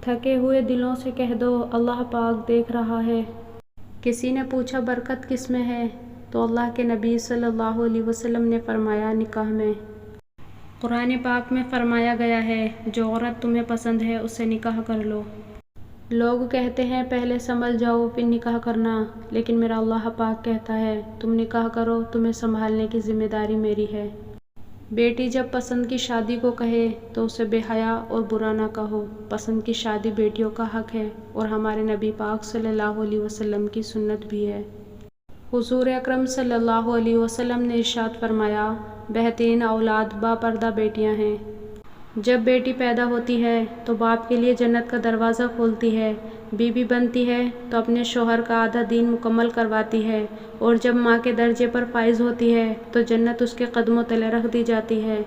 تھکے ہوئے دلوں سے کہہ دو اللہ پاک دیکھ رہا ہے۔ کسی نے پوچھا برکت کس میں ہے؟ تو اللہ کے نبی صلی اللہ علیہ وسلم نے فرمایا نکاح میں۔ قرآن پاک میں فرمایا گیا ہے جو عورت تمہیں پسند ہے اس سے نکاح کر لو۔ لوگ کہتے ہیں پہلے سنبھل جاؤ پھر نکاح کرنا، لیکن میرا اللہ پاک کہتا ہے تم نکاح کرو، تمہیں سنبھالنے کی ذمہ داری میری ہے۔ بیٹی جب پسند کی شادی کو کہے تو اسے بے حیا اور برا نہ کہو۔ پسند کی شادی بیٹیوں کا حق ہے اور ہمارے نبی پاک صلی اللہ علیہ وسلم کی سنت بھی ہے۔ حضور اکرم صلی اللہ علیہ وسلم نے ارشاد فرمایا بہترین اولاد با پردہ بیٹیاں ہیں۔ جب بیٹی پیدا ہوتی ہے تو باپ کے لیے جنت کا دروازہ کھولتی ہے، بیوی بنتی ہے تو اپنے شوہر کا آدھا دین مکمل کرواتی ہے، اور جب ماں کے درجے پر فائز ہوتی ہے تو جنت اس کے قدموں تلے رکھ دی جاتی ہے۔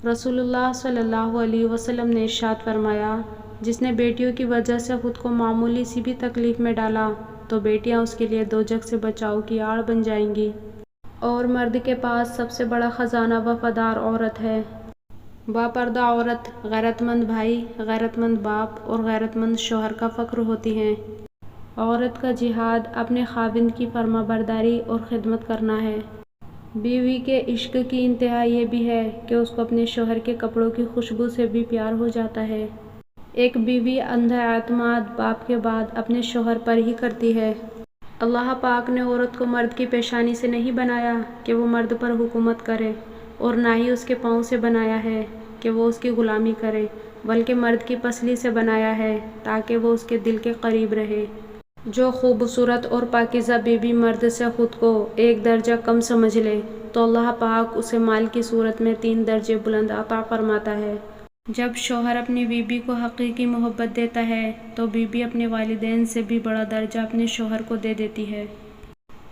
رسول اللہ صلی اللہ علیہ وسلم نے ارشاد فرمایا جس نے بیٹیوں کی وجہ سے خود کو معمولی سی بھی تکلیف میں ڈالا تو بیٹیاں اس کے لیے دوزخ سے بچاؤ کی آڑ بن جائیں گی۔ اور مرد کے پاس سب سے بڑا خزانہ وفادار عورت ہے۔ با پردہ عورت غیرت مند بھائی، غیرت مند باپ اور غیرت مند شوہر کا فخر ہوتی ہیں۔ عورت کا جہاد اپنے خاوند کی فرما برداری اور خدمت کرنا ہے۔ بیوی کے عشق کی انتہا یہ بھی ہے کہ اس کو اپنے شوہر کے کپڑوں کی خوشبو سے بھی پیار ہو جاتا ہے۔ ایک بیوی اندھا اعتماد باپ کے بعد اپنے شوہر پر ہی کرتی ہے۔ اللہ پاک نے عورت کو مرد کی پیشانی سے نہیں بنایا کہ وہ مرد پر حکومت کرے، اور نہ ہی اس کے پاؤں سے بنایا ہے کہ وہ اس کی غلامی کرے، بلکہ مرد کی پسلی سے بنایا ہے تاکہ وہ اس کے دل کے قریب رہے۔ جو خوبصورت اور پاکیزہ بیوی مرد سے خود کو ایک درجہ کم سمجھ لے تو اللہ پاک اسے مال کی صورت میں 3 درجے بلند عطا فرماتا ہے۔ جب شوہر اپنی بیوی کو حقیقی محبت دیتا ہے تو بیوی اپنے والدین سے بھی بڑا درجہ اپنے شوہر کو دے دیتی ہے۔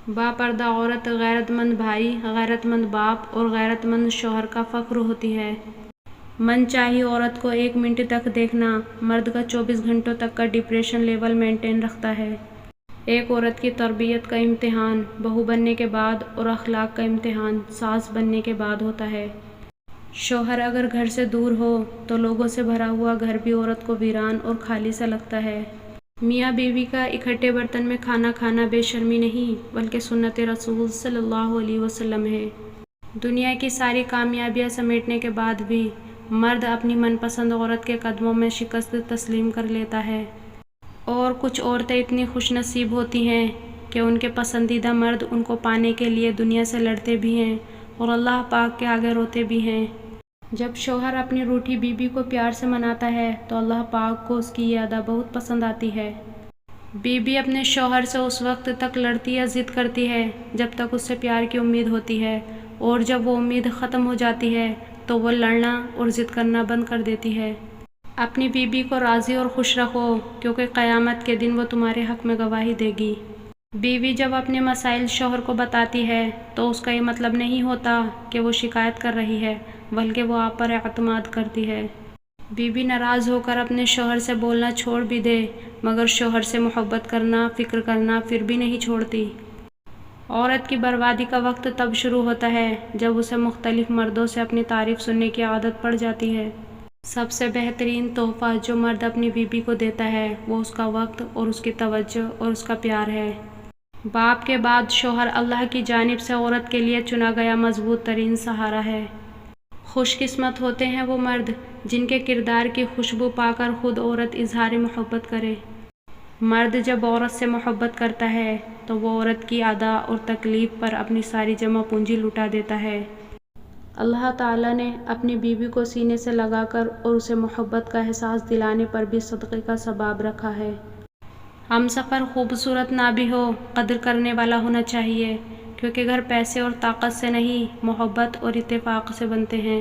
با پردہ عورت غیرت مند بھائی، غیرت مند باپ اور غیرت مند شوہر کا فخر ہوتی ہے۔ من چاہی عورت کو 1 منٹ تک دیکھنا مرد کا 24 گھنٹوں تک کا ڈپریشن لیول مینٹین رکھتا ہے۔ ایک عورت کی تربیت کا امتحان بہو بننے کے بعد اور اخلاق کا امتحان ساس بننے کے بعد ہوتا ہے۔ شوہر اگر گھر سے دور ہو تو لوگوں سے بھرا ہوا گھر بھی عورت کو ویران اور خالی سا لگتا ہے۔ میاں بیوی کا اکٹھے برتن میں کھانا کھانا بے شرمی نہیں بلکہ سنت رسول صلی اللہ علیہ وسلم ہے۔ دنیا کی ساری کامیابیاں سمیٹنے کے بعد بھی مرد اپنی من پسند عورت کے قدموں میں شکست تسلیم کر لیتا ہے، اور کچھ عورتیں اتنی خوش نصیب ہوتی ہیں کہ ان کے پسندیدہ مرد ان کو پانے کے لیے دنیا سے لڑتے بھی ہیں اور اللہ پاک کے آگے روتے بھی ہیں۔ جب شوہر اپنی روٹھی بیوی کو پیار سے مناتا ہے تو اللہ پاک کو اس کی یہ ادا بہت پسند آتی ہے۔ بیوی اپنے شوہر سے اس وقت تک لڑتی یا ضد کرتی ہے جب تک اس سے پیار کی امید ہوتی ہے، اور جب وہ امید ختم ہو جاتی ہے تو وہ لڑنا اور ضد کرنا بند کر دیتی ہے۔ اپنی بیوی کو راضی اور خوش رکھو کیونکہ قیامت کے دن وہ تمہارے حق میں گواہی دے گی۔ بیوی جب اپنے مسائل شوہر کو بتاتی ہے تو اس کا یہ مطلب نہیں ہوتا کہ وہ شکایت کر رہی ہے، بلکہ وہ آپ پر اعتماد کرتی ہے۔ بیوی ناراض ہو کر اپنے شوہر سے بولنا چھوڑ بھی دے مگر شوہر سے محبت کرنا، فکر کرنا پھر بھی نہیں چھوڑتی۔ عورت کی بربادی کا وقت تب شروع ہوتا ہے جب اسے مختلف مردوں سے اپنی تعریف سننے کی عادت پڑ جاتی ہے۔ سب سے بہترین تحفہ جو مرد اپنی بیوی کو دیتا ہے وہ اس کا وقت اور اس کی توجہ اور اس کا پیار ہے۔ باپ کے بعد شوہر اللہ کی جانب سے عورت کے لیے چنا گیا مضبوط ترین سہارا ہے۔ خوش قسمت ہوتے ہیں وہ مرد جن کے کردار کی خوشبو پا کر خود عورت اظہار محبت کرے۔ مرد جب عورت سے محبت کرتا ہے تو وہ عورت کی ادا اور تکلیف پر اپنی ساری جمع پونجی لٹا دیتا ہے۔ اللہ تعالیٰ نے اپنی بیوی کو سینے سے لگا کر اور اسے محبت کا احساس دلانے پر بھی صدقے کا ثواب رکھا ہے۔ ہم سفر خوبصورت نہ بھی ہو قدر کرنے والا ہونا چاہیے، کیونکہ گھر پیسے اور طاقت سے نہیں محبت اور اتفاق سے بنتے ہیں۔